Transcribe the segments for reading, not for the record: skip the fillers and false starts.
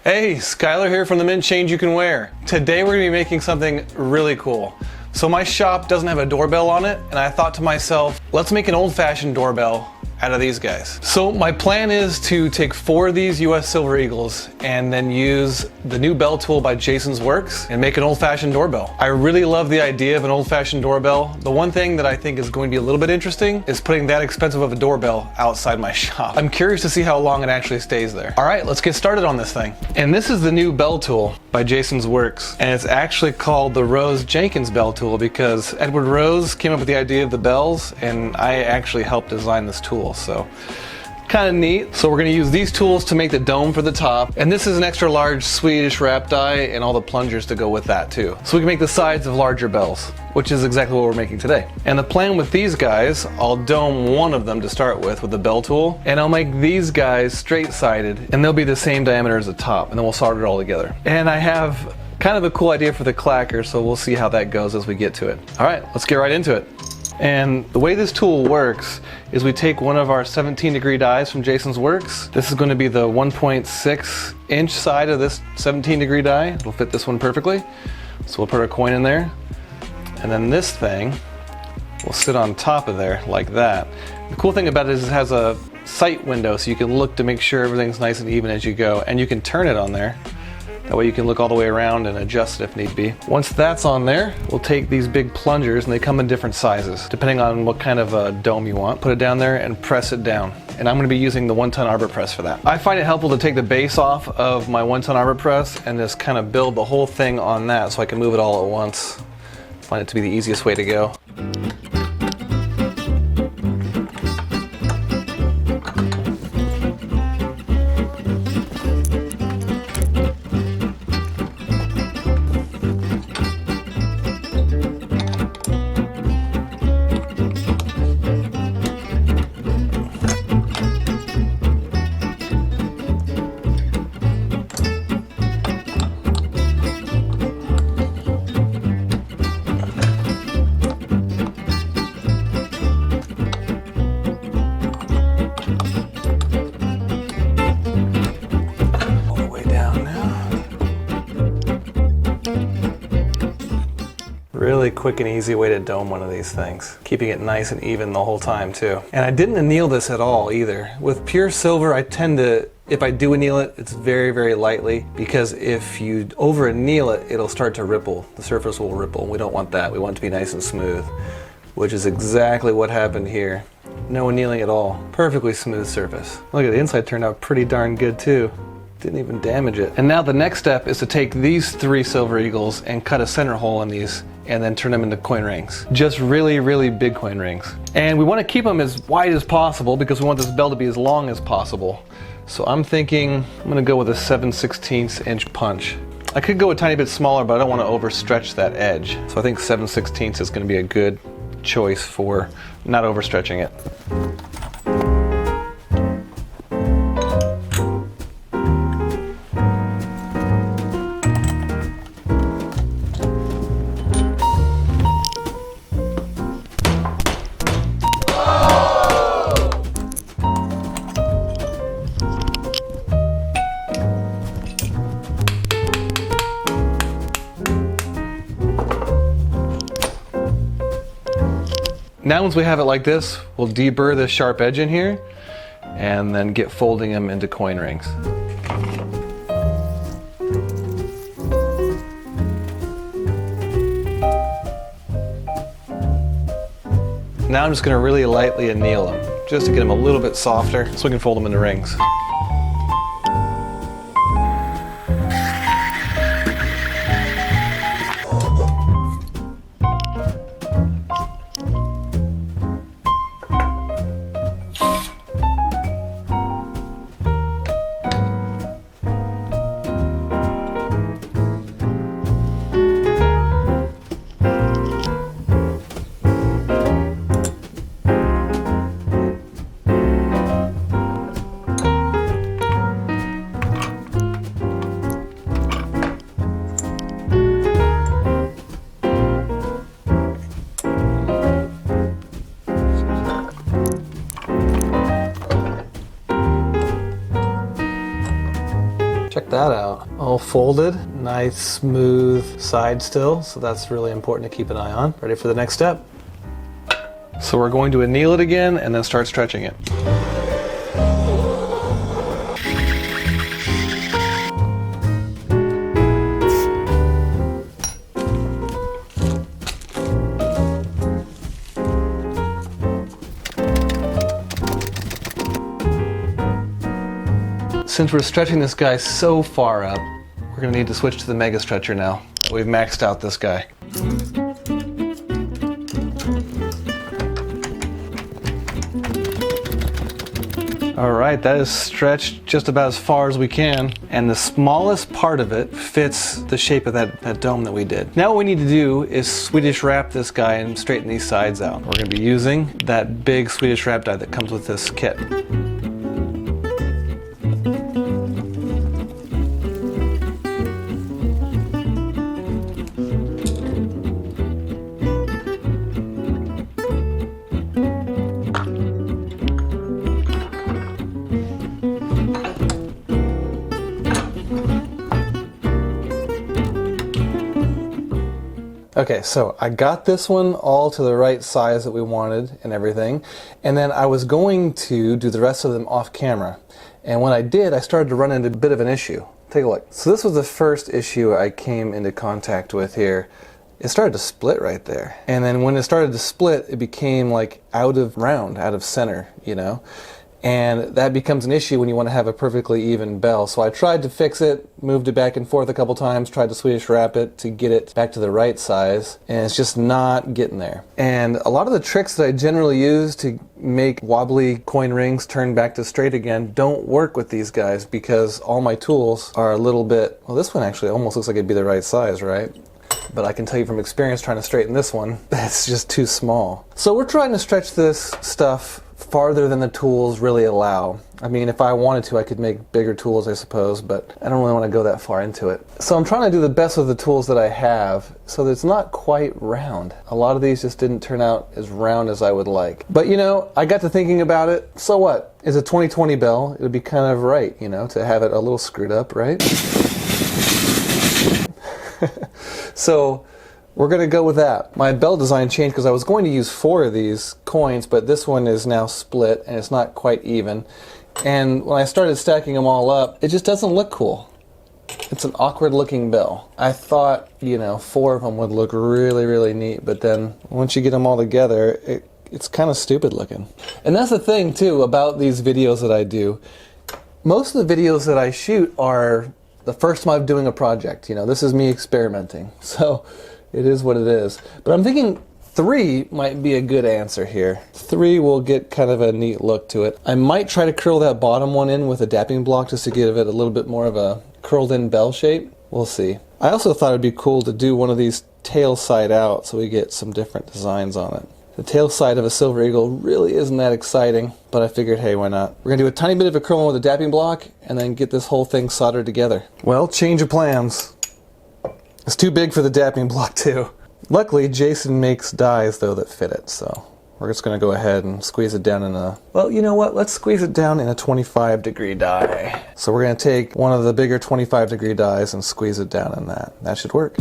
Hey, Skylar here from the Mint Changeyoucanwear. Today we're going to be making something really cool. So my shop doesn't have a doorbell on it, and I thought to myself, let's make an old-fashioned doorbell out of these guys. So my plan is to take 4 of these US Silver Eagles and then use the new bell tool by Jason's Works and make an old-fashioned doorbell. I really love the idea of an old-fashioned doorbell. The one thing that I think is going to be a little bit interesting is putting that expensive of a doorbell outside my shop. I'm curious to see how long it actually stays there. All right, let's get started on this thing. And this is the new bell tool by Jason's Works. And it's actually called the Rose Jenkins bell tool because Edward Rose came up with the idea of the bells, and I actually helped design this tool. So kind of neat. So we're going to use these tools to make the dome for the top, and this is an extra large Swedish wrap die and all the plungers to go with that too. So we can make the sides of larger bells, which is exactly what we're making today. And the plan with these guys, I'll dome one of them to start with the bell tool, and I'll make these guys straight sided, and they'll be the same diameter as the top, and then we'll solder it all together. And I have kind of a cool idea for the clacker, so we'll see how that goes as we get to it. All right, let's get right into it. And the way this tool works is we take one of our 17-degree dies from Jason's Works. This is going to be the 1.6 inch side of this 17-degree die. It'll fit this one perfectly. So we'll put our coin in there. And then this thing will sit on top of there like that. The cool thing about it is it has a sight window, so you can look to make sure everything's nice and even as you go. And you can turn it on there. That way you can look all the way around and adjust it if need be. Once that's on there, we'll take these big plungers, and they come in different sizes, depending on what kind of a dome you want. Put it down there and press it down. And I'm gonna be using the 1-ton arbor press for that. I find it helpful to take the base off of my 1-ton arbor press and just kind of build the whole thing on that so I can move it all at once. I find it to be the easiest way to go. Really quick and easy way to dome one of these things. Keeping it nice and even the whole time too. And I didn't anneal this at all either. With pure silver, I tend to, if I do anneal it, it's very, very lightly, because if you over anneal it, it'll start to ripple. The surface will ripple. We don't want that. We want it to be nice and smooth, which is exactly what happened here. No annealing at all. Perfectly smooth surface. Look at the inside, turned out pretty darn good too. Didn't even damage it. And now the next step is to take these 3 Silver Eagles and cut a center hole in these and then turn them into coin rings. Just really, really big coin rings. And we want to keep them as wide as possible because we want this bell to be as long as possible. So I'm thinking I'm gonna go with a 7/16 inch punch. I could go a tiny bit smaller, but I don't want to overstretch that edge. So I think 7/16 is gonna be a good choice for not overstretching it. Now once we have it like this, we'll deburr this sharp edge in here and then get folding them into coin rings. Now I'm just going to really lightly anneal them, just to get them a little bit softer so we can fold them into rings. that out. All folded, nice smooth side still, so that's really important to keep an eye on. Ready for the next step. So we're going to anneal it again and then start stretching it. Since we're stretching this guy so far up, we're gonna need to switch to the mega stretcher now. We've maxed out this guy. All right, that is stretched just about as far as we can, and the smallest part of it fits the shape of that dome that we did. Now what we need to do is Swedish wrap this guy and straighten these sides out. We're gonna be using that big Swedish wrap die that comes with this kit. Okay, so I got this one all to the right size that we wanted and everything, and then I was going to do the rest of them off camera. And when I did, I started to run into a bit of an issue. Take a look. So this was the first issue I came into contact with here. It started to split right there. And then when it started to split, it became like out of round, out of center, you know? And that becomes an issue when you want to have a perfectly even bell. So I tried to fix it, moved it back and forth a couple times, tried to Swedish wrap it to get it back to the right size, and it's just not getting there. And a lot of the tricks that I generally use to make wobbly coin rings turn back to straight again don't work with these guys because all my tools are a little bit, well, this one actually almost looks like it'd be the right size, right? But I can tell you from experience trying to straighten this one, it's just too small. So we're trying to stretch this stuff farther than the tools really allow. I mean, if I wanted to, I could make bigger tools, I suppose, but I don't really want to go that far into it. So I'm trying to do the best with the tools that I have so that it's not quite round. A lot of these just didn't turn out as round as I would like. But you know, I got to thinking about it. So what? It's a 2020 bell. It would be kind of right, you know, to have it a little screwed up, right? So we're going to go with that. My bell design changed because I was going to use 4 of these coins, but this one is now split and it's not quite even. And when I started stacking them all up, it just doesn't look cool. It's an awkward looking bell. I thought, you know, 4 of them would look really, really neat, but then once you get them all together, it's kind of stupid looking. And that's the thing too about these videos that I do. Most of the videos that I shoot are the first time I'm doing a project. You know, this is me experimenting. So it is what it is. But I'm thinking 3 might be a good answer here. 3 will get kind of a neat look to it. I might try to curl that bottom one in with a dapping block just to give it a little bit more of a curled in bell shape. We'll see. I also thought it'd be cool to do one of these tail side out so we get some different designs on it. The tail side of a silver eagle really isn't that exciting, but I figured, hey, why not? We're gonna do a tiny bit of a curl with a dapping block and then get this whole thing soldered together. Well, change of plans. It's too big for the dapping block too. Luckily, Jason makes dies though that fit it, so we're just gonna go ahead and squeeze it down in a, well, you know what? Let's squeeze it down in a 25-degree die. So we're gonna take one of the bigger 25-degree dies and squeeze it down in that. That should work.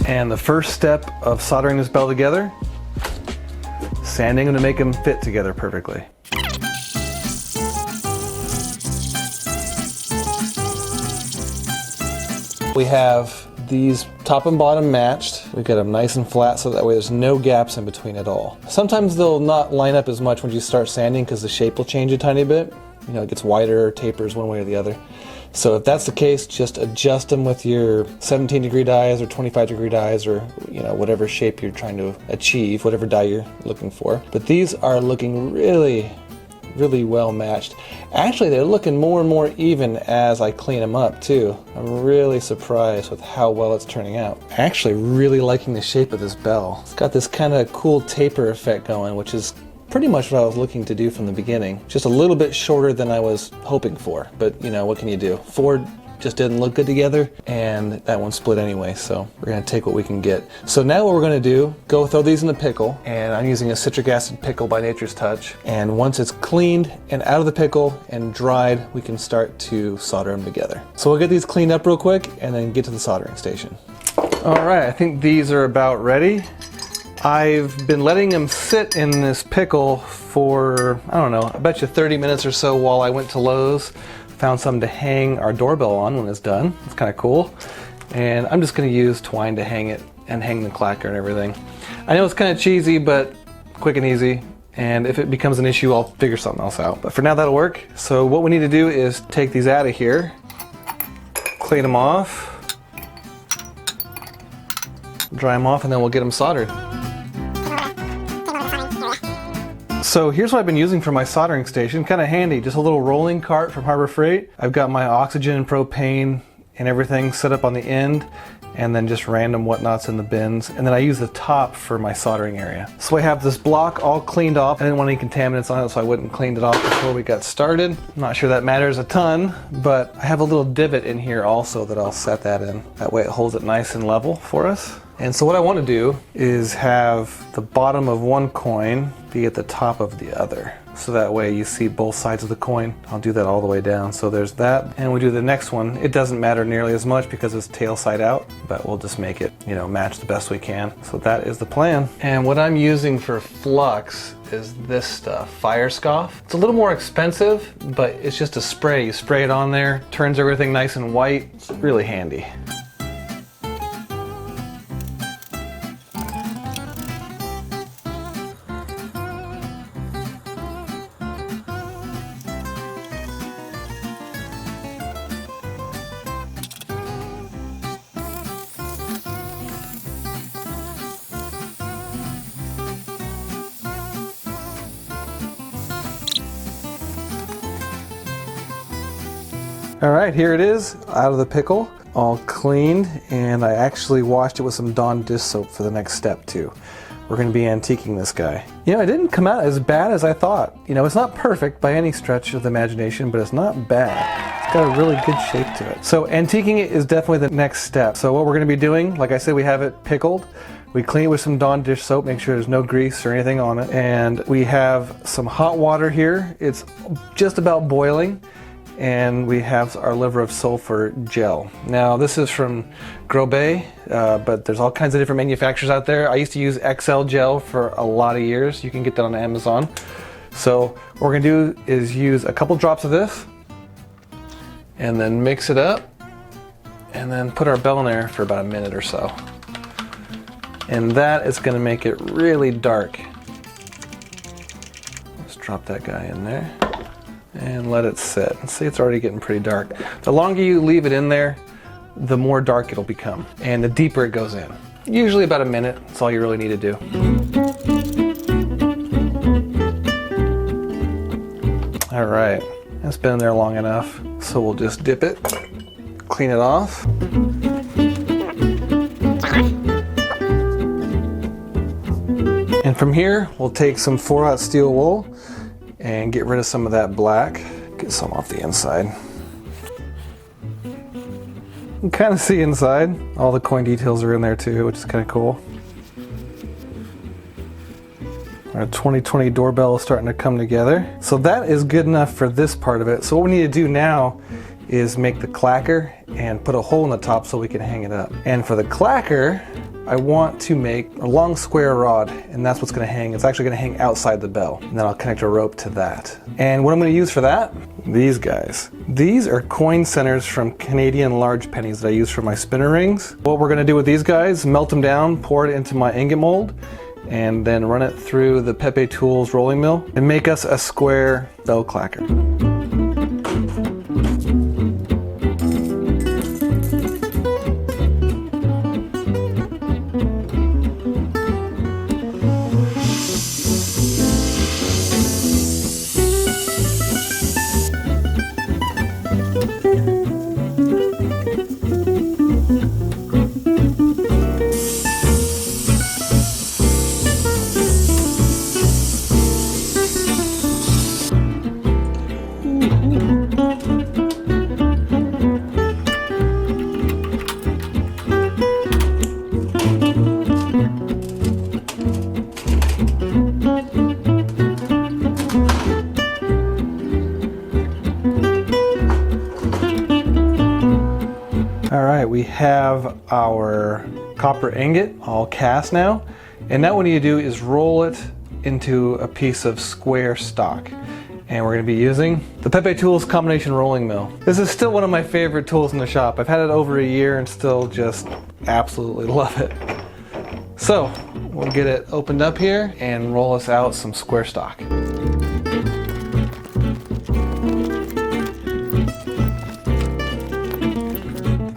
And the first step of soldering this bell together, sanding them to make them fit together perfectly. We have these top and bottom matched. We've got them nice and flat so that way there's no gaps in between at all. Sometimes they'll not line up as much when you start sanding because the shape will change a tiny bit. You know, it gets wider or tapers one way or the other. So if that's the case, just adjust them with your 17-degree dies or 25-degree dies or, you know, whatever shape you're trying to achieve, whatever die you're looking for. But these are looking really, really well matched. Actually, they're looking more and more even as I clean them up too. I'm really surprised with how well it's turning out. Actually really liking the shape of this bell. It's got this kind of cool taper effect going, which is pretty much what I was looking to do from the beginning. Just a little bit shorter than I was hoping for, but you know, what can you do? 4 just didn't look good together, and that one split anyway, so we're gonna take what we can get. So now what we're gonna do, go throw these in the pickle, and I'm using a citric acid pickle by Nature's Touch, and once it's cleaned and out of the pickle and dried, we can start to solder them together. So we'll get these cleaned up real quick and then get to the soldering station. All right, I think these are about ready. I've been letting them sit in this pickle for, I don't know, I bet you 30 minutes or so while I went to Lowe's. Found something to hang our doorbell on when it's done. It's kind of cool. And I'm just gonna use twine to hang it and hang the clacker and everything. I know it's kind of cheesy, but quick and easy. And if it becomes an issue, I'll figure something else out. But for now, that'll work. So what we need to do is take these out of here, clean them off, dry them off, and then we'll get them soldered. So here's what I've been using for my soldering station, kind of handy, just a little rolling cart from Harbor Freight. I've got my oxygen and propane and everything set up on the end, and then just random whatnots in the bins. And then I use the top for my soldering area. So I have this block all cleaned off. I didn't want any contaminants on it, so I wouldn't clean it off before we got started. I'm not sure that matters a ton, but I have a little divot in here also that I'll set that in. That way it holds it nice and level for us. And so what I want to do is have the bottom of one coin be at the top of the other. So that way you see both sides of the coin. I'll do that all the way down. So there's that. And we do the next one. It doesn't matter nearly as much because it's tail side out, but we'll just make it, you know, match the best we can. So that is the plan. And what I'm using for flux is this stuff, Fire Scoff. It's a little more expensive, but it's just a spray. You spray it on there, turns everything nice and white. It's really handy. All right, here it is, out of the pickle, all cleaned, and I actually washed it with some Dawn dish soap for the next step too. We're gonna be antiquing this guy. You know, it didn't come out as bad as I thought. You know, it's not perfect by any stretch of the imagination, but it's not bad. It's got a really good shape to it. So antiquing it is definitely the next step. So what we're gonna be doing, like I said, we have it pickled. We clean it with some Dawn dish soap, make sure there's no grease or anything on it. And we have some hot water here. It's just about boiling. And we have our liver of sulfur gel. Now this is from Grobet, but there's all kinds of different manufacturers out there. I used to use XL gel for a lot of years. You can get that on Amazon. So what we're gonna do is use a couple drops of this and then mix it up and then put our bell in there for about a minute or so. And that is gonna make it really dark. Let's drop that guy in there. And let it sit. See, it's already getting pretty dark. The longer you leave it in there, the more dark it'll become, and the deeper it goes in. Usually about a minute, that's all you really need to do. All right, it's been in there long enough, so we'll just dip it, clean it off. And from here, we'll take some 4/0 steel wool and get rid of some of that black. Get some off the inside. You can kind of see inside. All the coin details are in there too, which is kind of cool. Our 2020 doorbell is starting to come together. So that is good enough for this part of it. So what we need to do now is make the clacker and put a hole in the top so we can hang it up. And for the clacker, I want to make a long square rod, and that's what's gonna hang. It's actually gonna hang outside the bell, and then I'll connect a rope to that. And what I'm gonna use for that, these guys. These are coin centers from Canadian large pennies that I use for my spinner rings. What we're gonna do with these guys, melt them down, pour it into my ingot mold, and then run it through the Pepe Tools rolling mill and make us a square bell clacker. have our copper ingot all cast now, and now what you do is roll it into a piece of square stock. And we're going to be using the Pepe Tools combination rolling mill. This is still one of my favorite tools in the shop. I've had it over a year and still just absolutely love it. So we'll get it opened up here and roll us out some square stock.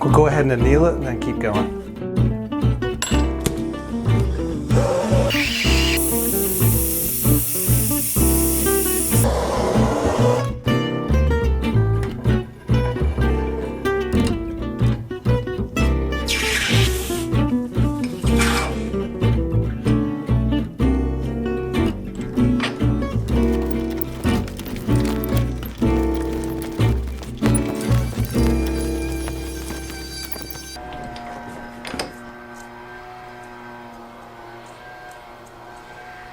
We'll go ahead and anneal it and then keep going.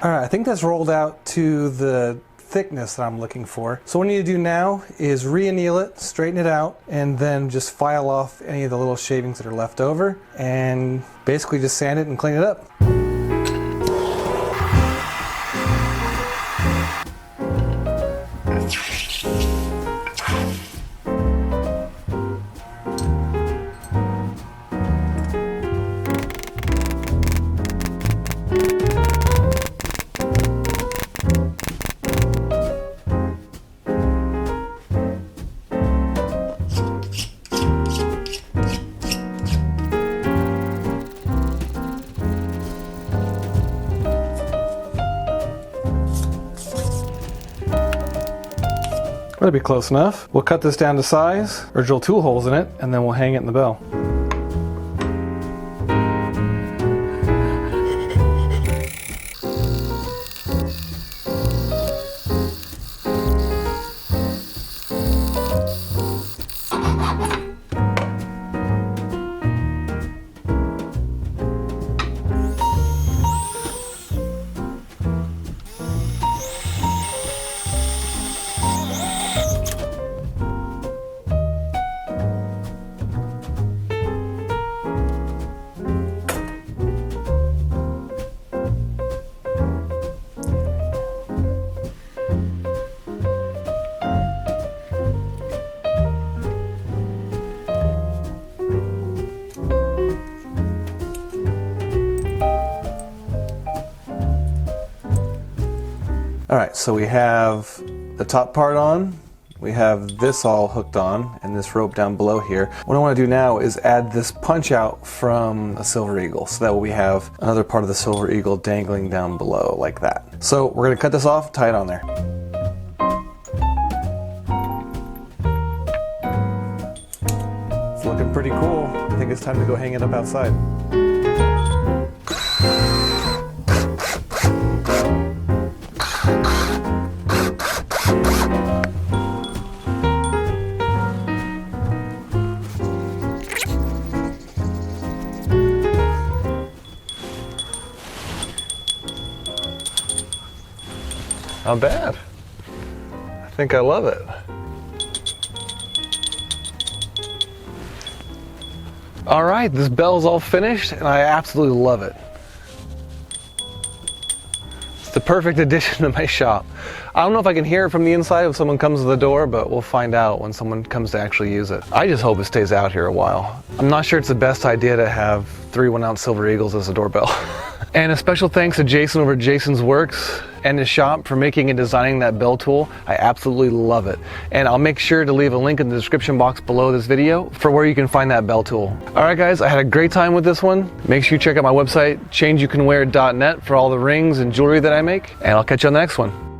Alright, I think that's rolled out to the thickness that I'm looking for. So what I need to do now is re-anneal it, straighten it out, and then just file off any of the little shavings that are left over, and basically just sand it and clean it up. That'll be close enough. We'll cut this down to size, or drill 2 holes in it, and then we'll hang it in the bell. Alright, so we have the top part on, we have this all hooked on, and this rope down below here. What I want to do now is add this punch out from a silver eagle, so that way we have another part of the silver eagle dangling down below, like that. So we're going to cut this off, tie it on there. It's looking pretty cool. I think it's time to go hang it up outside. Not bad. I think I love it. All right, this bell's all finished and I absolutely love it. It's the perfect addition to my shop. I don't know if I can hear it from the inside if someone comes to the door, but we'll find out when someone comes to actually use it. I just hope it stays out here a while. I'm not sure it's the best idea to have 3 1-ounce silver eagles as a doorbell. And a special thanks to Jason over at Jason's Works and his shop for making and designing that bell tool. I absolutely love it. And I'll make sure to leave a link in the description box below this video for where you can find that bell tool. Alright guys, I had a great time with this one. Make sure you check out my website, changeyoucanwear.net, for all the rings and jewelry that I make. And I'll catch you on the next one.